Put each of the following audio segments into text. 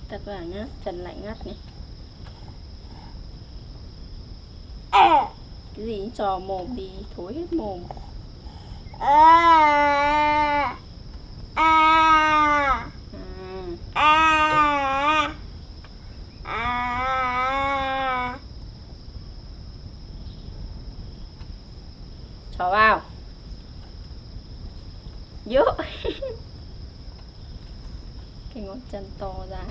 Thật vào nhá, Trần lại ngắt này. Cái gì trò mồm thì thối hết mồm. Trò vào. Dữ. Cái ngón chân to ra.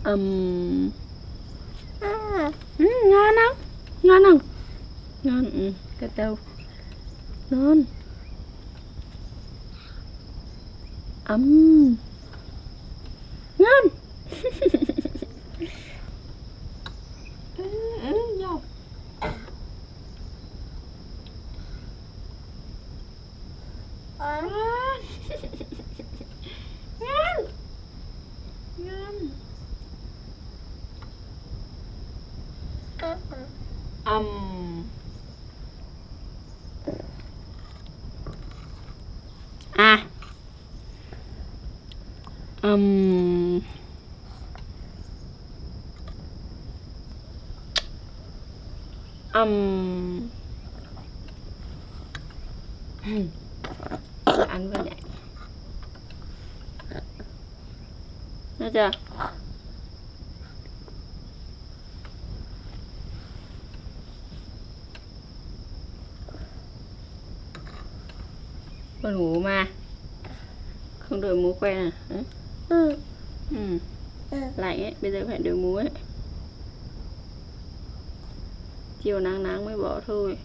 Ngon không? Ngon không? Ngon, cái đâu? Ngon. Ngon. Vô. Ngon. Ngon. Ngon. Ăn vào vậy. Được chưa? Con ngủ mà không đội mũ quen à? Lạnh ấy, bây giờ phải đội mũ ấy. Chiều nắng nắng mới bỏ thôi.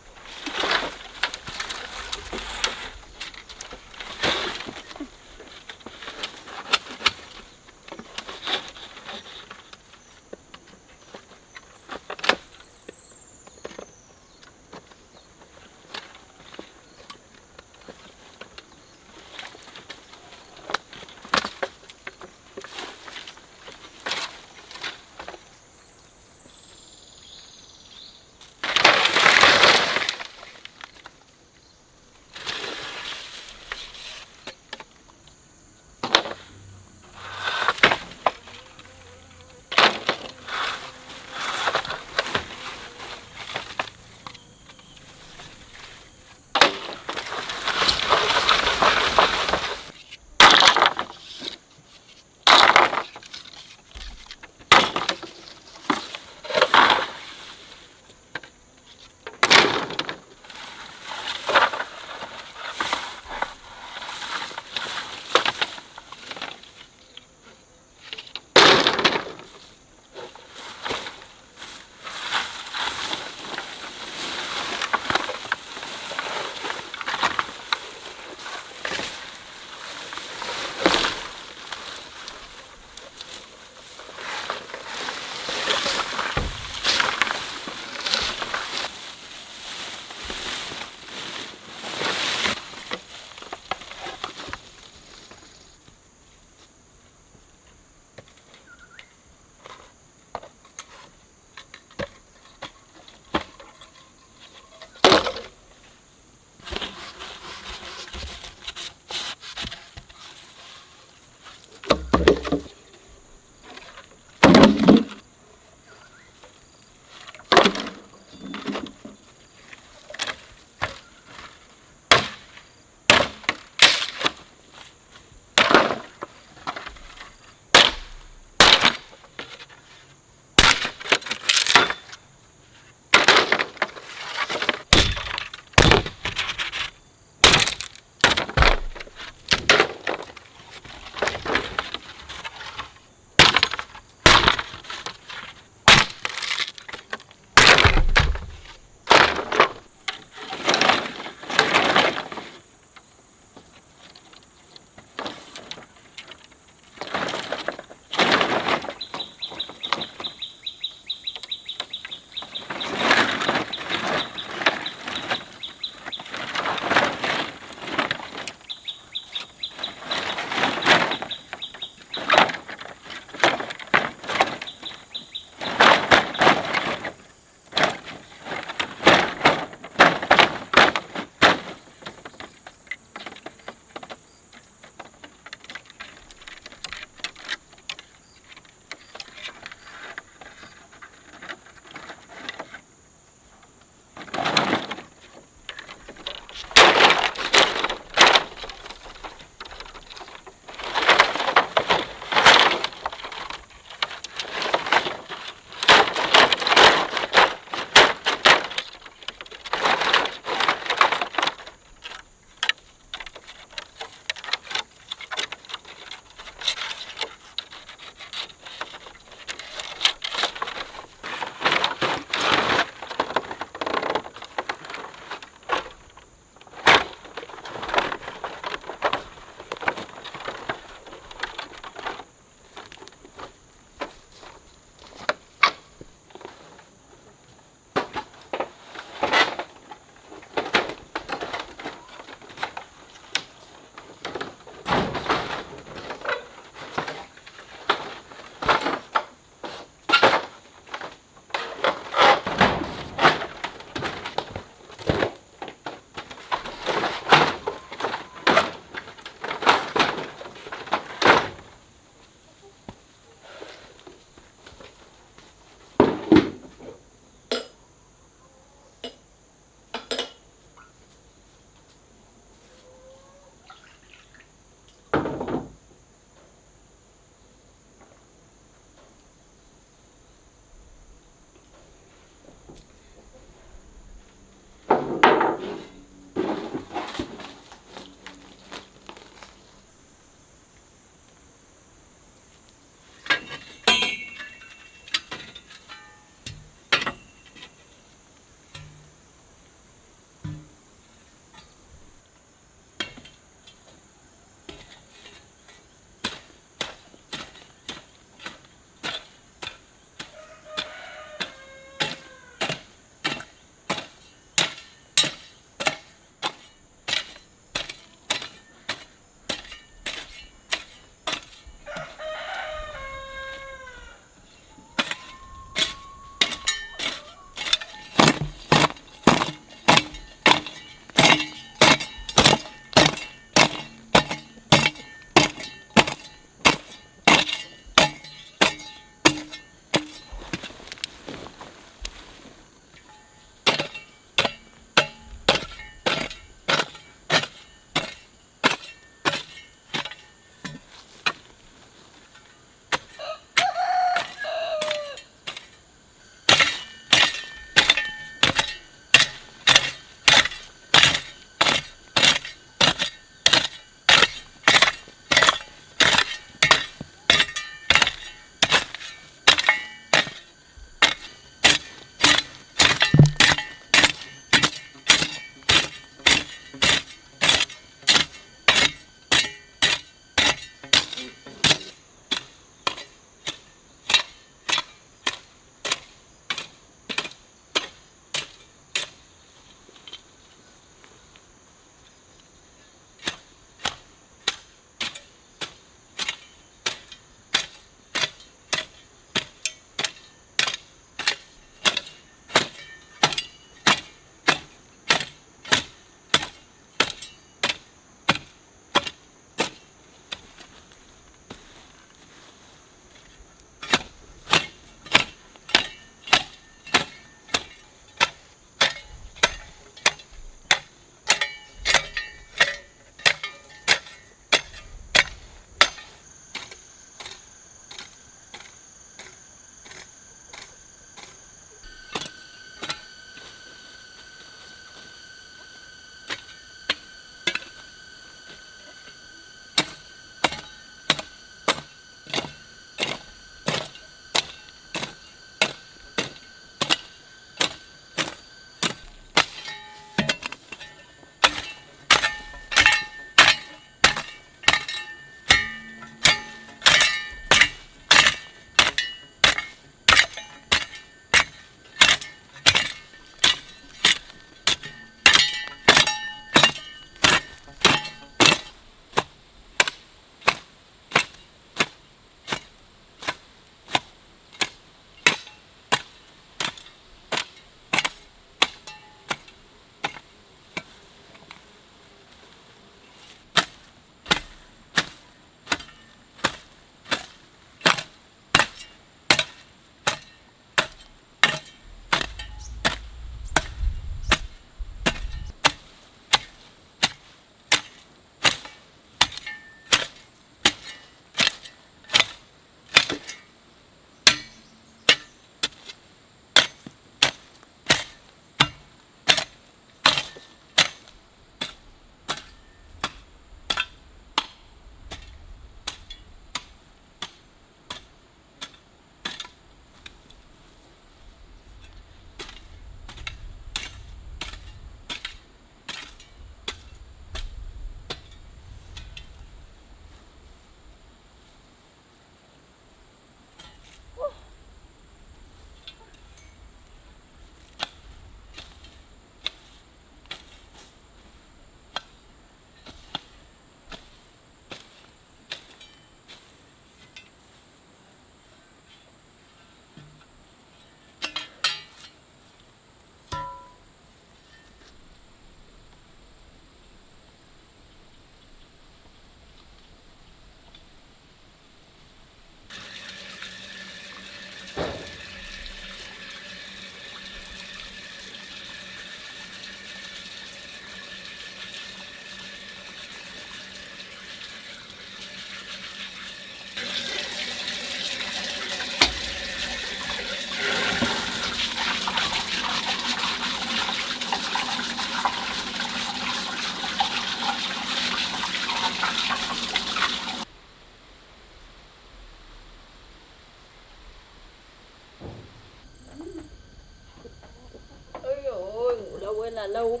là lâu.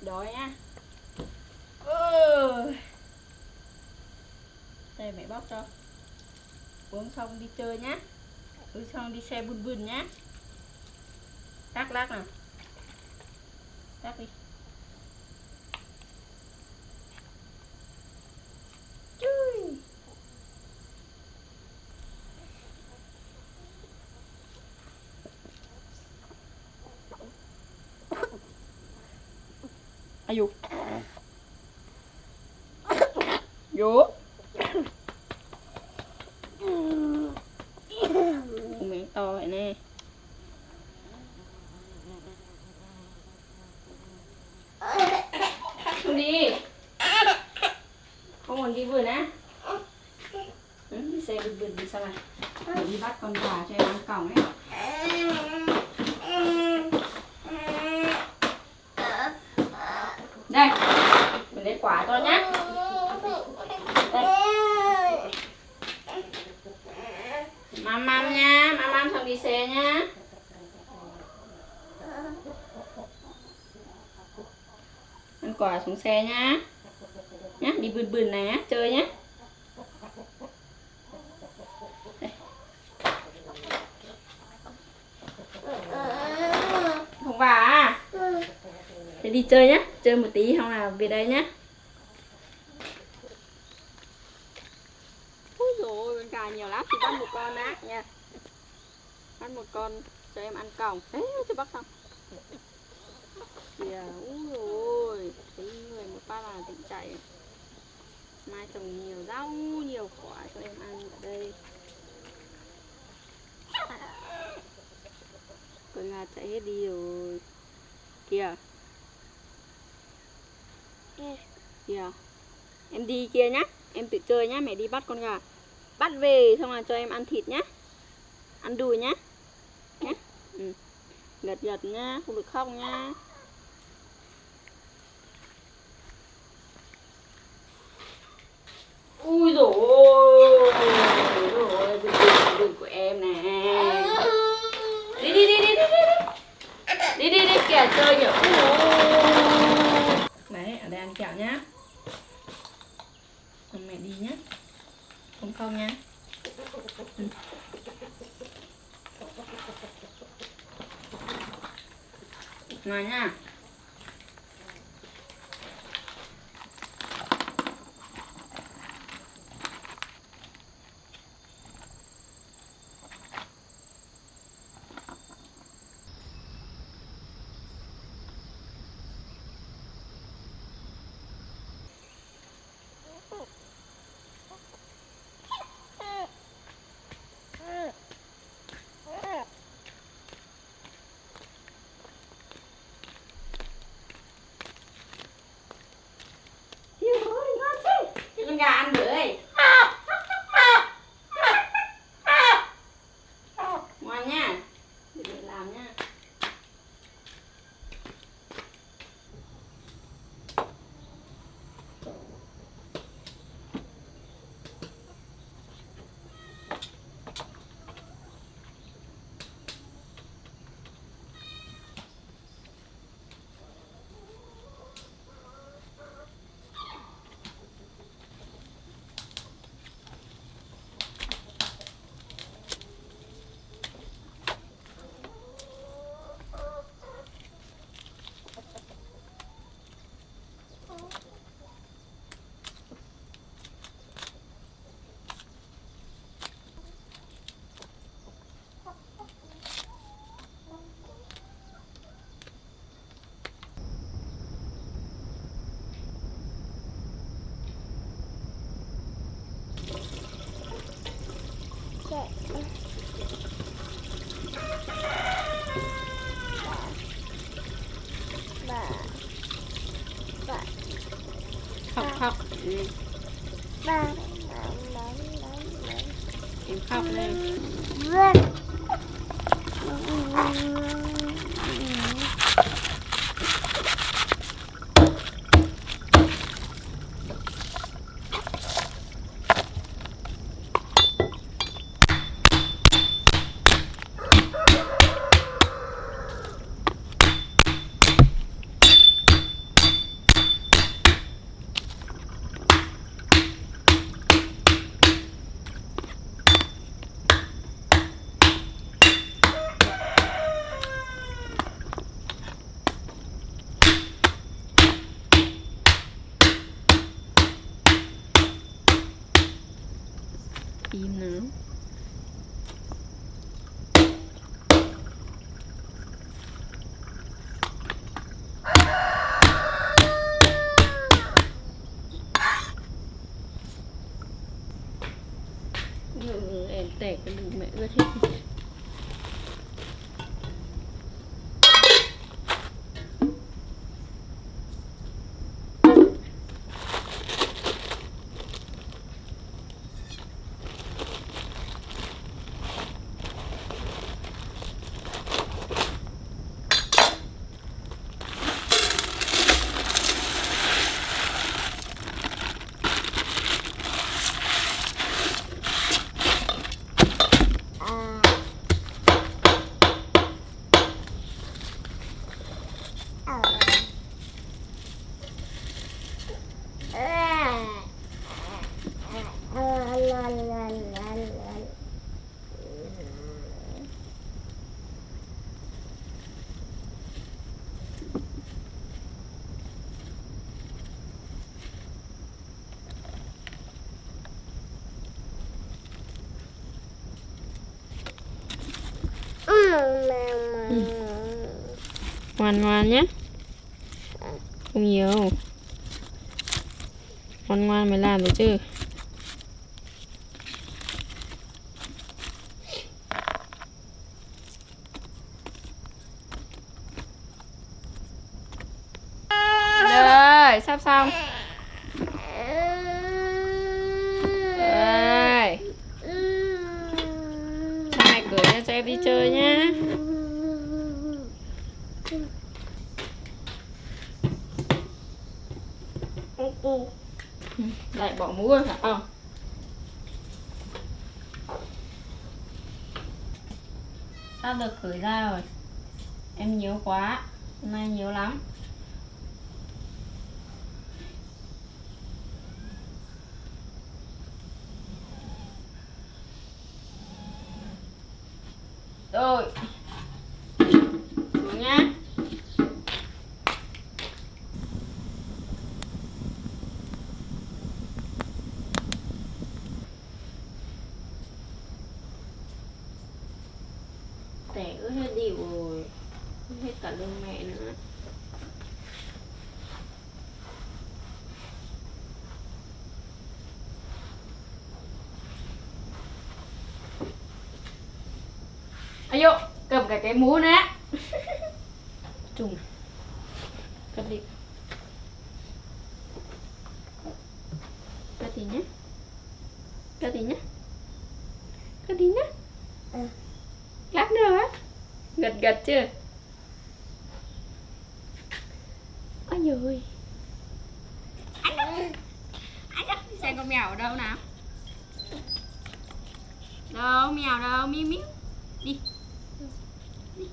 Đói nhá. Đây mẹ bóc cho. Uống xong đi chơi nhá. Uống xong đi xe bun bun nhá. Lắc nào. Lắc đi. Chui. Ayo. Vô. Miệng to vậy nè. Không đi. Không còn đi vườn á. Đi xe vườn đi sao này. Để đi bắt con gà cho em ăn còng ấy. Đây. Mình lấy quả cho nhá. Đây. Mam nha, mam xong đi xe nhá. Ăn quả xuống xe nhá. Nhá, đi bươn này á, chơi nhá. Đây. Không vào à? Thế đi chơi nhá, chơi một tí không là về đây nhá. Ôi dồi ôi, con gà nhiều lắm, chị bắt một con á nha. Bắt một con cho em ăn còng. Đấy, cho bắt xong. Kìa, ui ôi, thấy người một ba là tỉnh chạy. Mai trồng nhiều rau, nhiều quả cho em ăn ở đây. Con gà chạy hết đi rồi. Kìa. Kìa. Em đi kia nhá, em tự chơi nhá, mẹ đi bắt con gà. Bắt về xong là cho em ăn thịt nhá. Ăn đùi nhá. Nhá. Gật gật nhá, không được khóc nhá. Ui dồi ôi. Đùi của em nè. Đi đi kìa, chơi kìa. Đấy, ở đây ăn kẹo nhá. Xong mẹ đi nhá. Không nhá. Ngoài nha. Ngoan ngoan nhé. Không nhiều. Ngoan ngoan mới làm được chứ. Rồi, sắp xong. Rồi. Cha mẹ gửi nha, cho em đi chơi nhá. Lại bỏ mũ rồi phải không? Sắp được khởi ra rồi. Em nhớ quá. Hôm nay nhớ lắm. Rồi. Xuống nhá. Tẻ ướt hết đi rồi. Ướt hết cả lưng mẹ nữa. Ây dụ, cầm cả cái mũ nữa. Trùng. Cất đi. Cất đi nhé. Cất đi nhé. Cất đi nhé. Lát nữa á. Gật gật chưa? Ôi dồi. Anh ơi. Xem con mèo ở đâu nào. Đâu, mèo đâu, miu miu. Đi. Đi.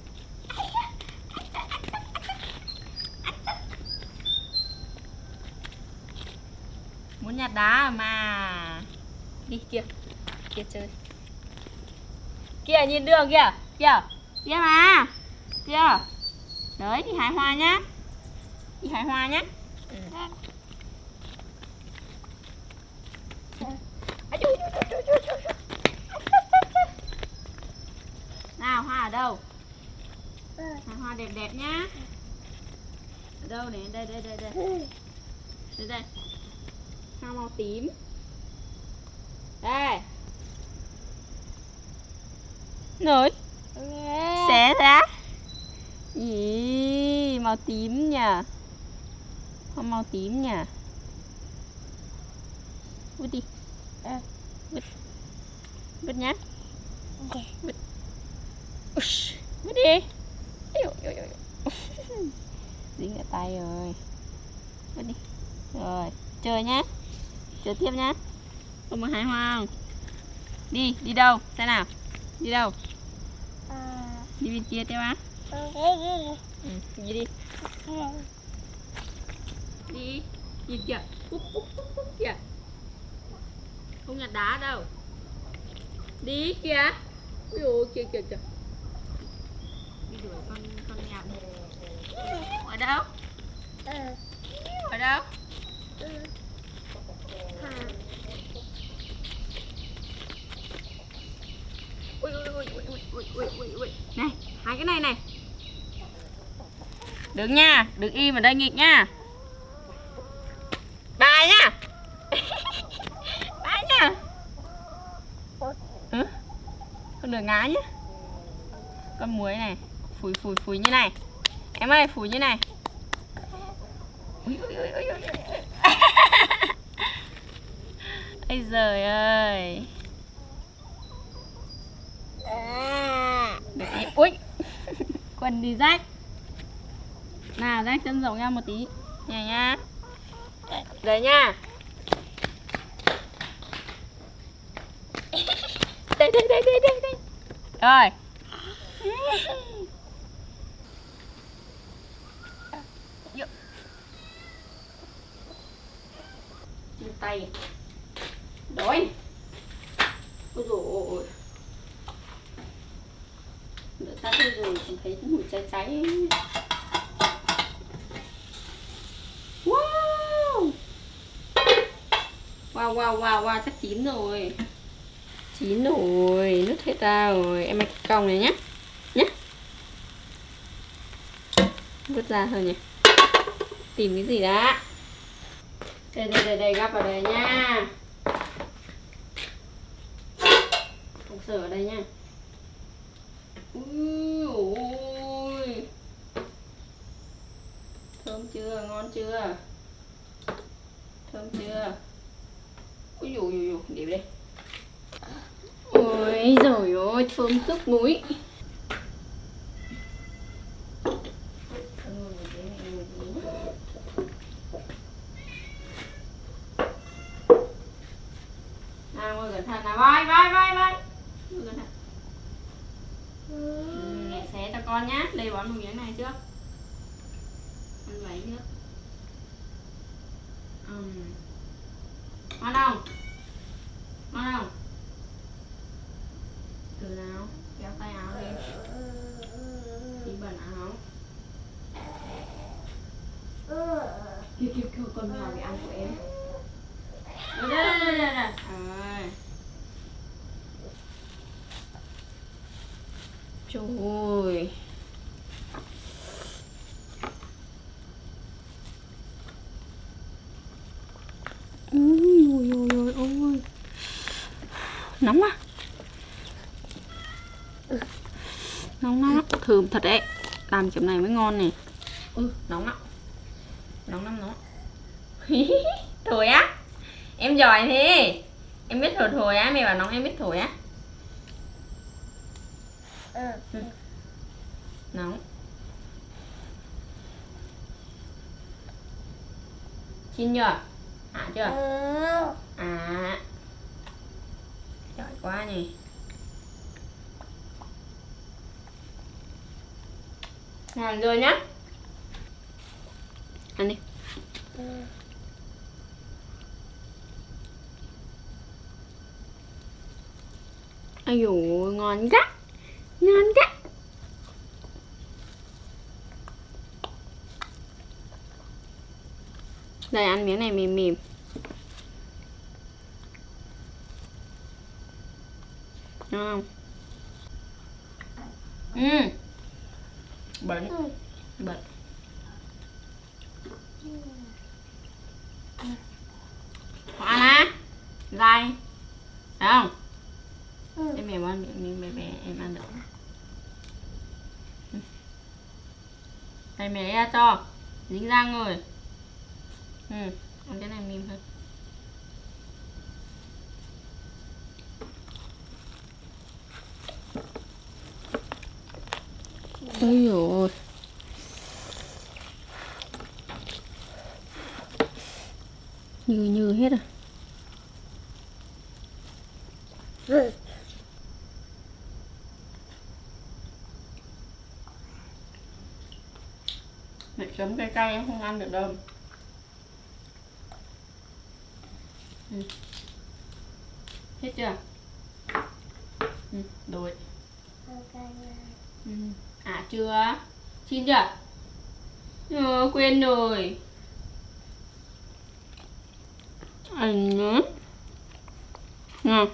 Muốn nhặt đá mà. Đi kia. Kia chơi. Kìa nhìn đường kìa. Kìa. Kìa mà. Kìa. Đấy đi hái hoa nhá. Đi hái hoa nhá. Nào hoa ở đâu? Hái hoa đẹp đẹp nhá. Ở đâu này? Đây đây đây đây. Đây đây. Hoa màu tím. Đây. Rồi. Xé ra. Ý, màu tím nhỉ. Hoa màu tím nhỉ. Vứt đi. Vứt. Vứt nhá. Vứt. Vứt đi. Dính ở tay rồi. Vứt đi. Rồi, chơi nhá. Chơi tiếp nhá. Không muốn hái hoa không? Đi, đi đâu? Xem nào. Đi đâu? Đi bên kia theo á. Đi đi. Đi. Nhìn kìa. Cúc cúc cúc cúc kìa. Không nhặt đá đâu. Đi kìa. Ui dồi kìa kìa kìa. Đi đuổi con mèo. Ở đâu? Ở đâu? Ui ui ui ui ui ui ui ui. Này, hai cái này này. Đứng nha, đứng im ở đây nghịch nha. Bài nha. Bài nha. Không được ngã nhé. Con muối này, phủi phủi phủi như này. Em ơi, phủi như này. Ui ui ui ui ui. Ây giời ơi. Được đi. Ui. Quần đi rách. Nào rách chân rộng ra một tí. Này nha. Đấy nha. Đây đây đây đây đây đây. Rồi. Tay. Đói. Ôi dồi ôi. Đợi tắt đi rồi còn thấy mùi cháy cháy. Wow. Wow wow wow wow, chắc chín rồi. Chín rồi, nứt hết ra rồi. Em ăn cong này nhé. Nhé. vứt ra thôi nhỉ. Tìm cái gì đã. Đây gắp vào đây nha. Cục sữa ở đây nha. Ui. Thơm chưa, ngon chưa? Thơm chưa? Ui dồi, để đây. Ôi giời ơi, thơm tức mũi. Ngồi cẩn thận nào, vai. Ngồi cẩn thận. Mẹ xé cho con nhá. Đây bón một miếng này trước. Ăn lấy trước. Ngon không? Ngon không? Từ nào? Kéo tay áo lên. Tí bẩn áo. Kêu con mèo bị ăn của em. Đây. Rồi. Trời ơi. Ôi. Nóng á. Nóng. Thơm thật đấy. Làm kiểu này mới ngon này. Nóng á. Nóng lắm nó. Thổi á. Em giỏi thế. Em biết thổi á. Mẹ bảo nóng em biết thổi á. Nóng. Chín chưa? Hả chưa? À. Giỏi quá nhỉ. Ngon rồi nhá. Ăn đi. Ai dồi, ngon quá. Đây, ăn miếng này mềm. Ngon không? Bẩn. Ăn á. Dai. Thấy không? Em mềm ăn miếng bé em ăn được. Đây mẹ lấy ra cho. Dính răng rồi. Ăn cái này mềm hơn. Ôi dồi. Như hết rồi. Mẹ chấm cay em không ăn được đâu. Hết chưa? Rồi. À chưa? Chín chưa? Quên rồi. Ăn nữa. Ngon.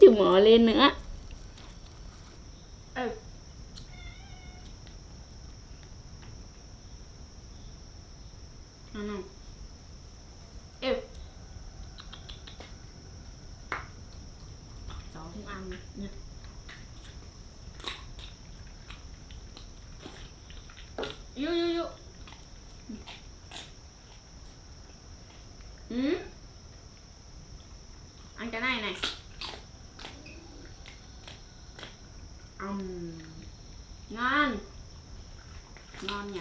Từ mỏ lên nữa. Ăn không? Cháu không ăn nha. Vô. Ăn cái này. Ngon nhỉ.